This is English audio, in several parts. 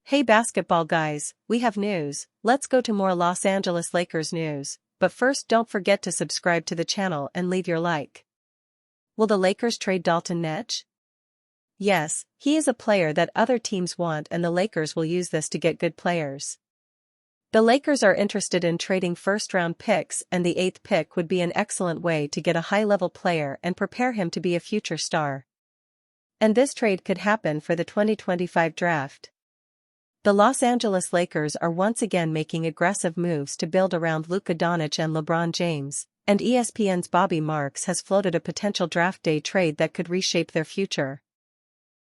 Hey basketball guys, we have news. Let's go to more Los Angeles Lakers news, but first don't forget to subscribe to the channel and leave your like. Will the Lakers trade Dalton Netsch? Yes, he is a player that other teams want and the Lakers will use this to get good players. The Lakers are interested in trading first-round picks and the 8th pick would be an excellent way to get a high-level player and prepare him to be a future star. And this trade could happen for the 2025 draft. The Los Angeles Lakers are once again making aggressive moves to build around Luka Doncic and LeBron James, and ESPN's Bobby Marks has floated a potential draft day trade that could reshape their future.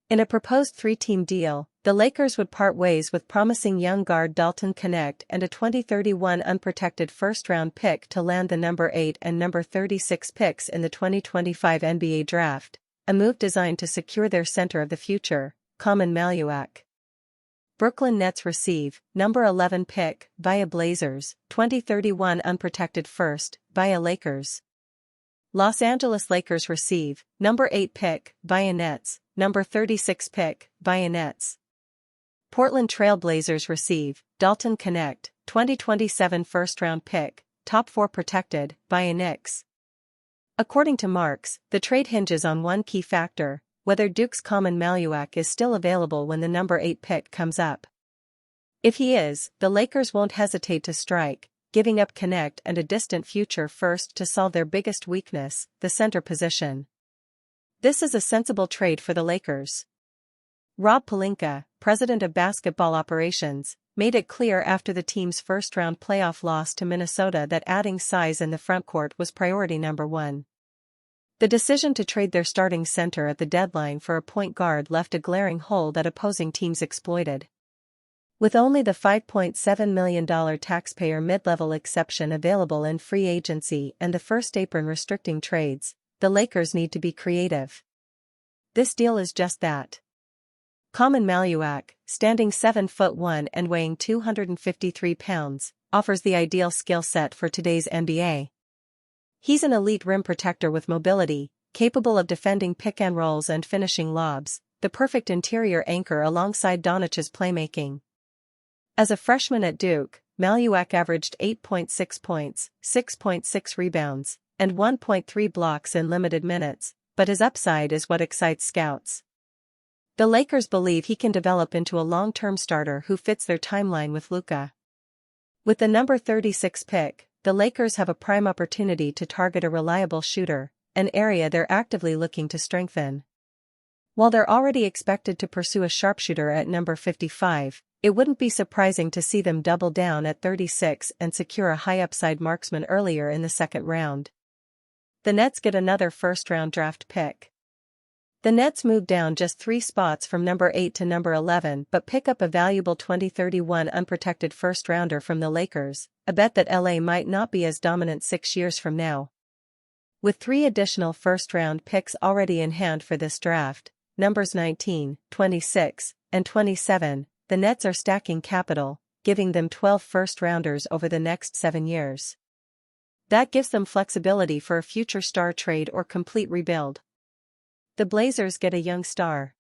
In a proposed 3-team deal, the Lakers would part ways with promising young guard Dalton Knecht and a 2031 unprotected first-round pick to land the number 8 and number 36 picks in the 2025 NBA draft, a move designed to secure their center of the future, Common Maluak. Brooklyn Nets receive, number 11 pick, via Blazers, 2031 unprotected first, via Lakers. Los Angeles Lakers receive, number 8 pick, via Nets, number 36 pick, via Nets. Portland Trail Blazers receive, Dalton Knecht, 2027 first-round pick, top 4 protected, via Knicks. According to Marks, the trade hinges on one key factor: whether Duke's Common Maluak is still available when the number 8 pick comes up. If he is, the Lakers won't hesitate to strike, giving up Knecht and a distant future first to solve their biggest weakness, the center position. This is a sensible trade for the Lakers. Rob Pelinka, president of basketball operations, made it clear after the team's first-round playoff loss to Minnesota that adding size in the frontcourt was priority number 1. The decision to trade their starting center at the deadline for a point guard left a glaring hole that opposing teams exploited. With only the $5.7 million taxpayer mid-level exception available in free agency and the first apron restricting trades, the Lakers need to be creative. This deal is just that. Common Maluak, standing 7'1" and weighing 253 pounds, offers the ideal skill set for today's NBA. He's an elite rim protector with mobility, capable of defending pick-and-rolls and finishing lobs, the perfect interior anchor alongside Doncic's playmaking. As a freshman at Duke, Maluak averaged 8.6 points, 6.6 rebounds, and 1.3 blocks in limited minutes, but his upside is what excites scouts. The Lakers believe he can develop into a long-term starter who fits their timeline with Luka. With the number 36 pick, the Lakers have a prime opportunity to target a reliable shooter, an area they're actively looking to strengthen. While they're already expected to pursue a sharpshooter at number 55, it wouldn't be surprising to see them double down at 36 and secure a high-upside marksman earlier in the second round. The Nets get another first-round draft pick. The Nets move down just 3 spots from number 8 to number 11 but pick up a valuable 2031 unprotected first-rounder from the Lakers, a bet that LA might not be as dominant 6 years from now. With 3 additional first-round picks already in hand for this draft, numbers 19, 26, and 27, the Nets are stacking capital, giving them 12 first-rounders over the next 7 years. That gives them flexibility for a future star trade or complete rebuild. The Blazers get a young star.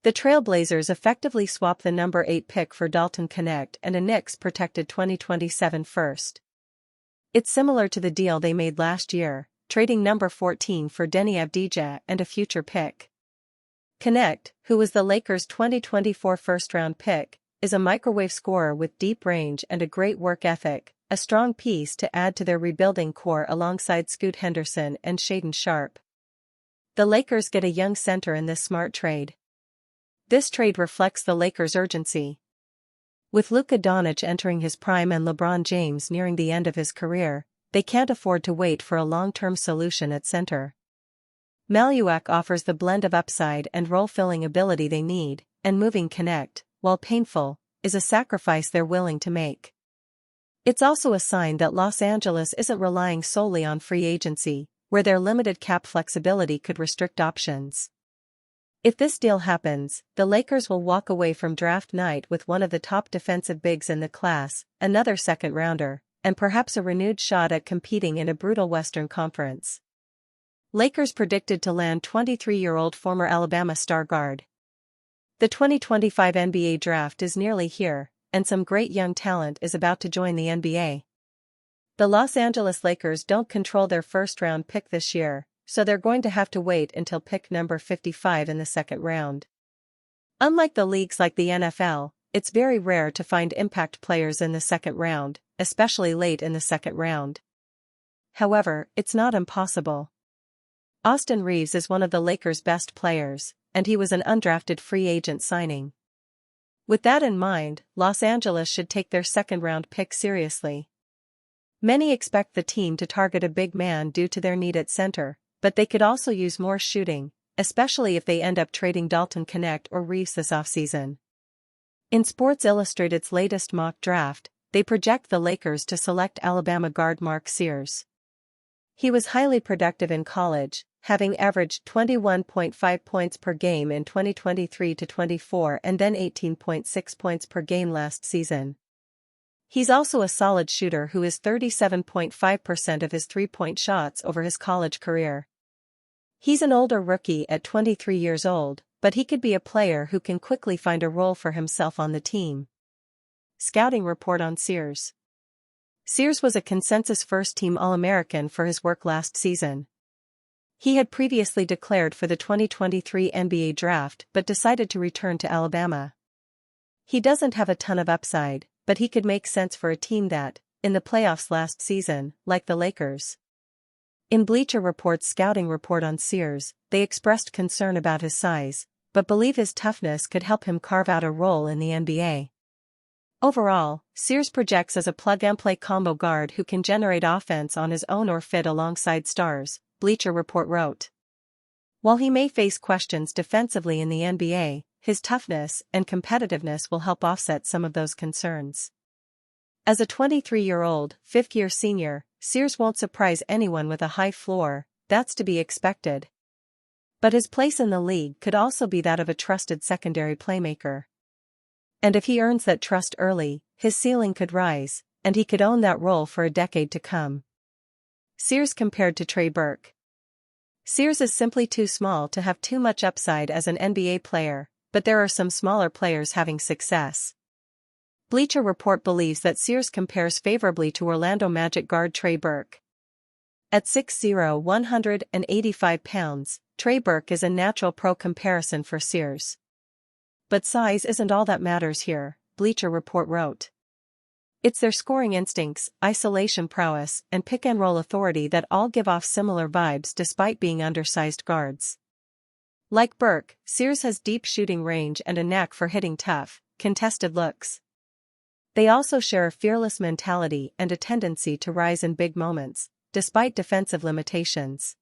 The Trail Blazers effectively swap the number 8 pick for Dalton Knecht and a Knicks-protected 2027 first. It's similar to the deal they made last year, trading number 14 for Denny Avdija and a future pick. Knecht, who was the Lakers' 2024 first-round pick, is a microwave scorer with deep range and a great work ethic, a strong piece to add to their rebuilding core alongside Scoot Henderson and Shaedon Sharpe. The Lakers get a young center in this smart trade. This trade reflects the Lakers' urgency. With Luka Doncic entering his prime and LeBron James nearing the end of his career, they can't afford to wait for a long-term solution at center. Maluak offers the blend of upside and role-filling ability they need, and moving Knecht, while painful, is a sacrifice they're willing to make. It's also a sign that Los Angeles isn't relying solely on free agency, where their limited cap flexibility could restrict options. If this deal happens, the Lakers will walk away from draft night with one of the top defensive bigs in the class, another second-rounder, and perhaps a renewed shot at competing in a brutal Western Conference. Lakers predicted to land 23-year-old former Alabama star guard. The 2025 NBA draft is nearly here, and some great young talent is about to join the NBA. The Los Angeles Lakers don't control their first-round pick this year, so they're going to have to wait until pick number 55 in the second round. Unlike the leagues like the NFL, it's very rare to find impact players in the second round, especially late in the second round. However, it's not impossible. Austin Reeves is one of the Lakers' best players, and he was an undrafted free agent signing. With that in mind, Los Angeles should take their second-round pick seriously. Many expect the team to target a big man due to their need at center, but they could also use more shooting, especially if they end up trading Dalton Knecht or Reeves this offseason. In Sports Illustrated's latest mock draft, they project the Lakers to select Alabama guard Mark Sears. He was highly productive in college, having averaged 21.5 points per game in 2023-24 and then 18.6 points per game last season. He's also a solid shooter who is 37.5% of his three-point shots over his college career. He's an older rookie at 23 years old, but he could be a player who can quickly find a role for himself on the team. Scouting report on Sears. Sears was a consensus first-team All-American for his work last season. He had previously declared for the 2023 NBA draft but decided to return to Alabama. He doesn't have a ton of upside, but he could make sense for a team that, in the playoffs last season, like the Lakers. In Bleacher Report's scouting report on Sears, they expressed concern about his size, but believe his toughness could help him carve out a role in the NBA. Overall, Sears projects as a plug-and-play combo guard who can generate offense on his own or fit alongside stars, Bleacher Report wrote. While he may face questions defensively in the NBA, his toughness and competitiveness will help offset some of those concerns. As a 23-year-old, fifth-year senior, Sears won't surprise anyone with a high floor, that's to be expected. But his place in the league could also be that of a trusted secondary playmaker. And if he earns that trust early, his ceiling could rise, and he could own that role for a decade to come. Sears compared to Trey Burke. Sears is simply too small to have too much upside as an NBA player, but there are some smaller players having success. Bleacher Report believes that Sears compares favorably to Orlando Magic guard Trey Burke. At 6'0", 185 pounds, Trey Burke is a natural pro comparison for Sears. But size isn't all that matters here, Bleacher Report wrote. It's their scoring instincts, isolation prowess, and pick-and-roll authority that all give off similar vibes despite being undersized guards. Like Burke, Sears has deep shooting range and a knack for hitting tough, contested looks. They also share a fearless mentality and a tendency to rise in big moments, despite defensive limitations.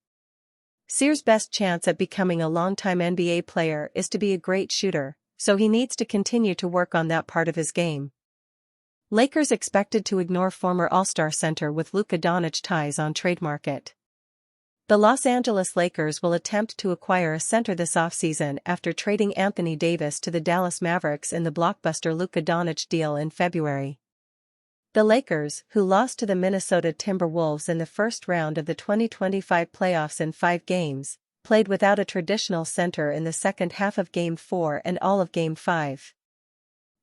Sears' best chance at becoming a longtime NBA player is to be a great shooter, so he needs to continue to work on that part of his game. Lakers expected to ignore former All-Star center with Luka Doncic ties on trade market. The Los Angeles Lakers will attempt to acquire a center this offseason after trading Anthony Davis to the Dallas Mavericks in the blockbuster Luka Doncic deal in February. The Lakers, who lost to the Minnesota Timberwolves in the first round of the 2025 playoffs in 5 games, played without a traditional center in the second half of Game 4 and all of Game 5.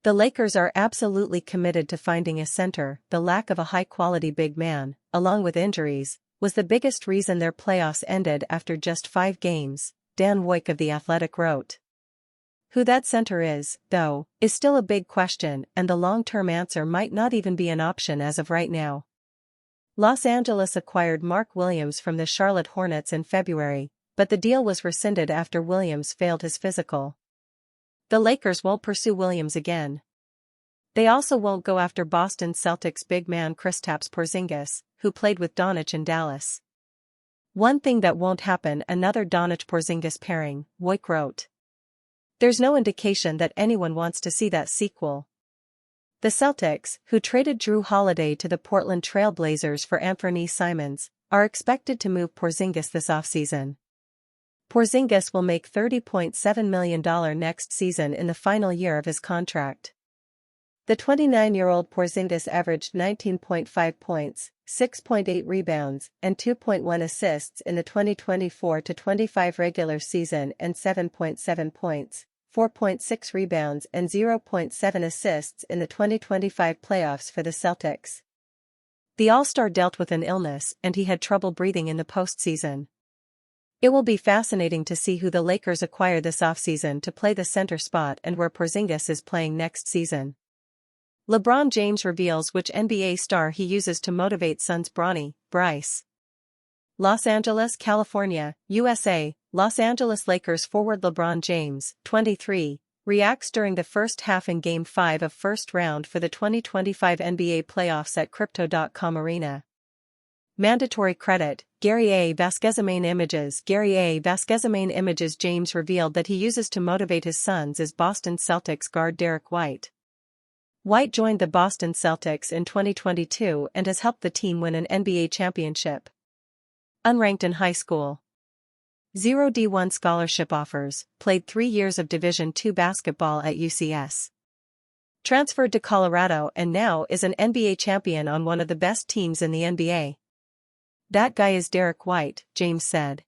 The Lakers are absolutely committed to finding a center. The lack of a high-quality big man, along with injuries, was the biggest reason their playoffs ended after just 5 games, Dan Woik of The Athletic wrote. Who that center is, though, is still a big question, and the long-term answer might not even be an option as of right now. Los Angeles acquired Mark Williams from the Charlotte Hornets in February, but the deal was rescinded after Williams failed his physical. The Lakers won't pursue Williams again. They also won't go after Boston Celtics big man Kristaps Porzingis, who played with Doncic in Dallas. One thing that won't happen: another Doncic-Porzingis pairing, Woik wrote. There's no indication that anyone wants to see that sequel. The Celtics, who traded Drew Holiday to the Portland Trail Blazers for Anthony Simons, are expected to move Porzingis this offseason. Porzingis will make $30.7 million next season in the final year of his contract. The 29-year-old Porzingis averaged 19.5 points, 6.8 rebounds, and 2.1 assists in the 2024-25 regular season and 7.7 points, 4.6 rebounds and 0.7 assists in the 2025 playoffs for the Celtics. The All-Star dealt with an illness and he had trouble breathing in the postseason. It will be fascinating to see who the Lakers acquire this offseason to play the center spot and where Porzingis is playing next season. LeBron James reveals which NBA star he uses to motivate Suns Bryce. Los Angeles, California, USA. Los Angeles Lakers forward LeBron James, 23, reacts during the first half in Game 5 of first round for the 2025 NBA playoffs at Crypto.com Arena. Mandatory credit, Gary A. Vasquezamain Images. Gary A. Vasquezamain Images. James revealed that he uses to motivate his Suns is Boston Celtics guard Derek White. White joined the Boston Celtics in 2022 and has helped the team win an NBA championship. Unranked in high school. 0 D1 scholarship offers, played 3 years of Division II basketball at UCS. Transferred to Colorado and now is an NBA champion on one of the best teams in the NBA. That guy is Derek White, James said.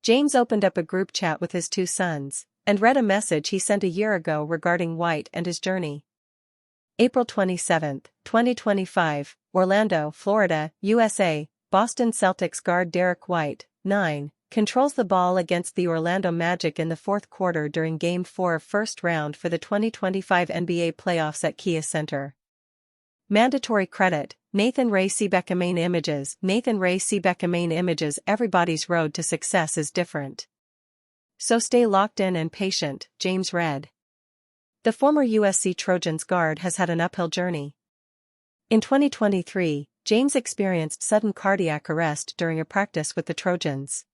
James opened up a group chat with his 2 sons, and read a message he sent a year ago regarding White and his journey. April 27, 2025, Orlando, Florida, USA. Boston Celtics guard Derek White, 9, controls the ball against the Orlando Magic in the fourth quarter during Game 4 of first round for the 2025 NBA playoffs at Kia Center. Mandatory credit, Nathan Ray Sebekamain Images. Nathan Ray Sebekamain Images. Everybody's road to success is different. So stay locked in and patient, James read. The former USC Trojans guard has had an uphill journey. In 2023, James experienced sudden cardiac arrest during a practice with the Trojans.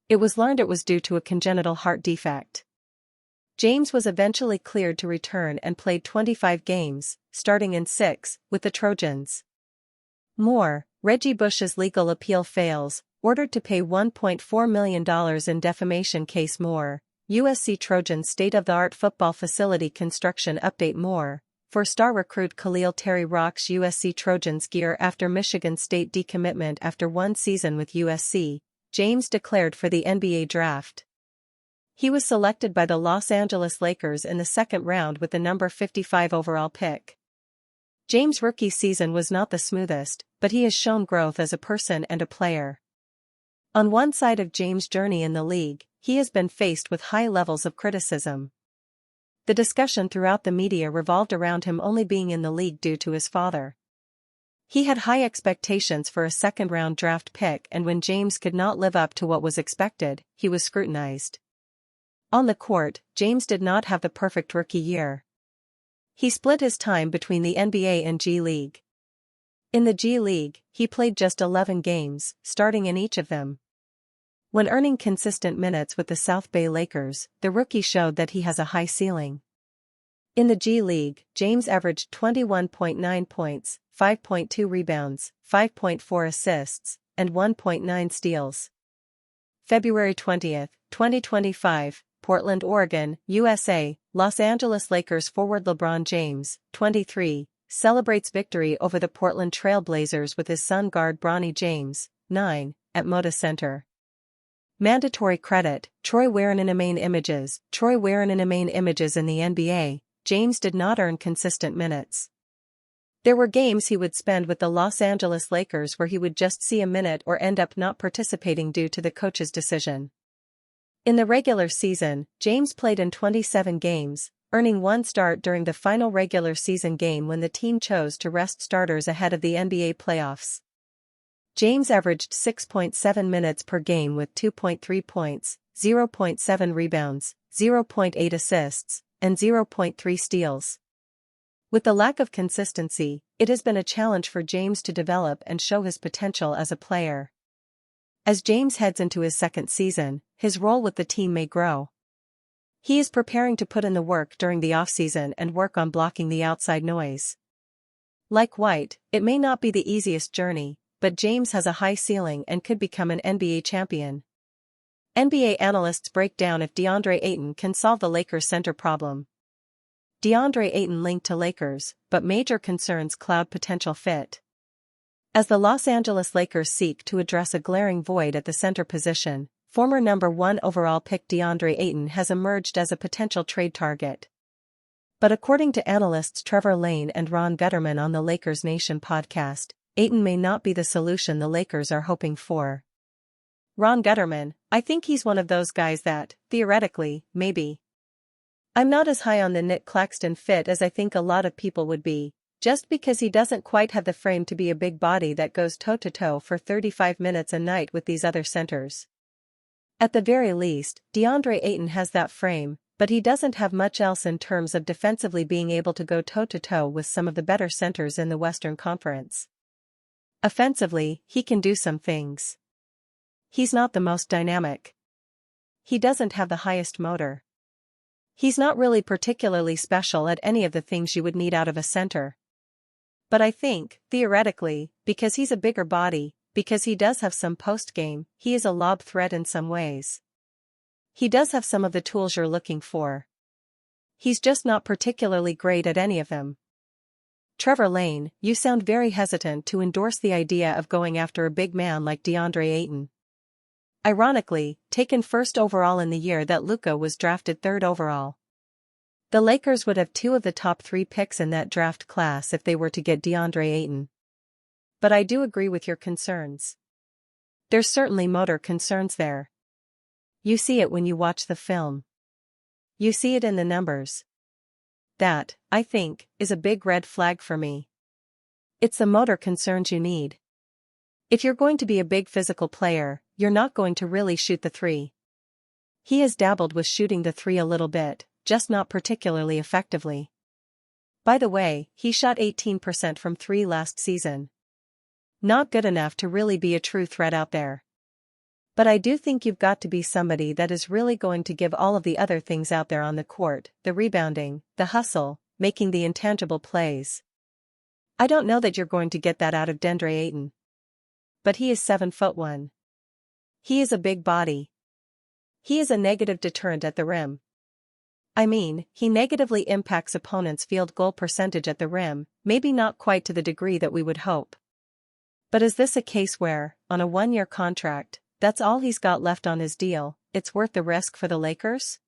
It was learned it was due to a congenital heart defect. James was eventually cleared to return and played 25 games, starting in 6, with the Trojans. More, Reggie Bush's legal appeal fails, ordered to pay $1.4 million in defamation case. More, USC Trojans state-of-the-art football facility construction update. More, four-star recruit Khalil Terry rocks USC Trojans gear after Michigan State decommitment after 1 season with USC, James declared for the NBA draft. He was selected by the Los Angeles Lakers in the second round with the number 55 overall pick. James' rookie season was not the smoothest, but he has shown growth as a person and a player. On one side of James' journey in the league, he has been faced with high levels of criticism. The discussion throughout the media revolved around him only being in the league due to his father. He had high expectations for a second-round draft pick, and when James could not live up to what was expected, he was scrutinized. On the court, James did not have the perfect rookie year. He split his time between the NBA and G League. In the G League, he played just 11 games, starting in each of them. When earning consistent minutes with the South Bay Lakers, the rookie showed that he has a high ceiling. In the G League, James averaged 21.9 points, 5.2 rebounds, 5.4 assists, and 1.9 steals. February 20, 2025, Portland, Oregon, USA. Los Angeles Lakers forward LeBron James, 23, celebrates victory over the Portland Trail Blazers with his son guard Bronny James, 9, at Moda Center. Mandatory credit, Troy Werenenemain Images. Troy Werenenemain Images. In the NBA, James did not earn consistent minutes. There were games he would spend with the Los Angeles Lakers where he would just see a minute or end up not participating due to the coach's decision. In the regular season, James played in 27 games, earning 1 start during the final regular season game when the team chose to rest starters ahead of the NBA playoffs. James averaged 6.7 minutes per game with 2.3 points, 0.7 rebounds, 0.8 assists, and 0.3 steals. With the lack of consistency, it has been a challenge for James to develop and show his potential as a player. As James heads into his second season, his role with the team may grow. He is preparing to put in the work during the offseason and work on blocking the outside noise. Like White, it may not be the easiest journey, but James has a high ceiling and could become an NBA champion. NBA analysts break down if DeAndre Ayton can solve the Lakers' center problem. DeAndre Ayton linked to Lakers, but major concerns cloud potential fit. As the Los Angeles Lakers seek to address a glaring void at the center position, former number 1 overall pick DeAndre Ayton has emerged as a potential trade target. But according to analysts Trevor Lane and Ron Gutterman on the Lakers Nation podcast, Ayton may not be the solution the Lakers are hoping for. Ron Gutterman: I think he's one of those guys that, theoretically, maybe. I'm not as high on the Nick Claxton fit as I think a lot of people would be, just because he doesn't quite have the frame to be a big body that goes toe-to-toe for 35 minutes a night with these other centers. At the very least, DeAndre Ayton has that frame, but he doesn't have much else in terms of defensively being able to go toe-to-toe with some of the better centers in the Western Conference. Offensively, he can do some things. He's not the most dynamic. He doesn't have the highest motor. He's not really particularly special at any of the things you would need out of a center. But I think, theoretically, because he's a bigger body, because he does have some post-game, he is a lob threat in some ways. He does have some of the tools you're looking for. He's just not particularly great at any of them. Trevor Lane: you sound very hesitant to endorse the idea of going after a big man like DeAndre Ayton. Ironically, taken first overall in the year that Luka was drafted third overall. The Lakers would have 2 of the top 3 picks in that draft class if they were to get DeAndre Ayton. But I do agree with your concerns. There's certainly motor concerns there. You see it when you watch the film. You see it in the numbers. That, I think, is a big red flag for me. It's the motor concerns you need. If you're going to be a big physical player, you're not going to really shoot the 3. He has dabbled with shooting the 3 a little bit, just not particularly effectively. By the way, he shot 18% from 3 last season. Not good enough to really be a true threat out there. But I do think you've got to be somebody that is really going to give all of the other things out there on the court: the rebounding, the hustle, making the intangible plays. I don't know that you're going to get that out of DeAndre Ayton. But he is 7'1". He is a big body. He is a negative deterrent at the rim. I mean, he negatively impacts opponents' field goal percentage at the rim, maybe not quite to the degree that we would hope. But is this a case where, on a 1-year contract, that's all he's got left on his deal, it's worth the risk for the Lakers?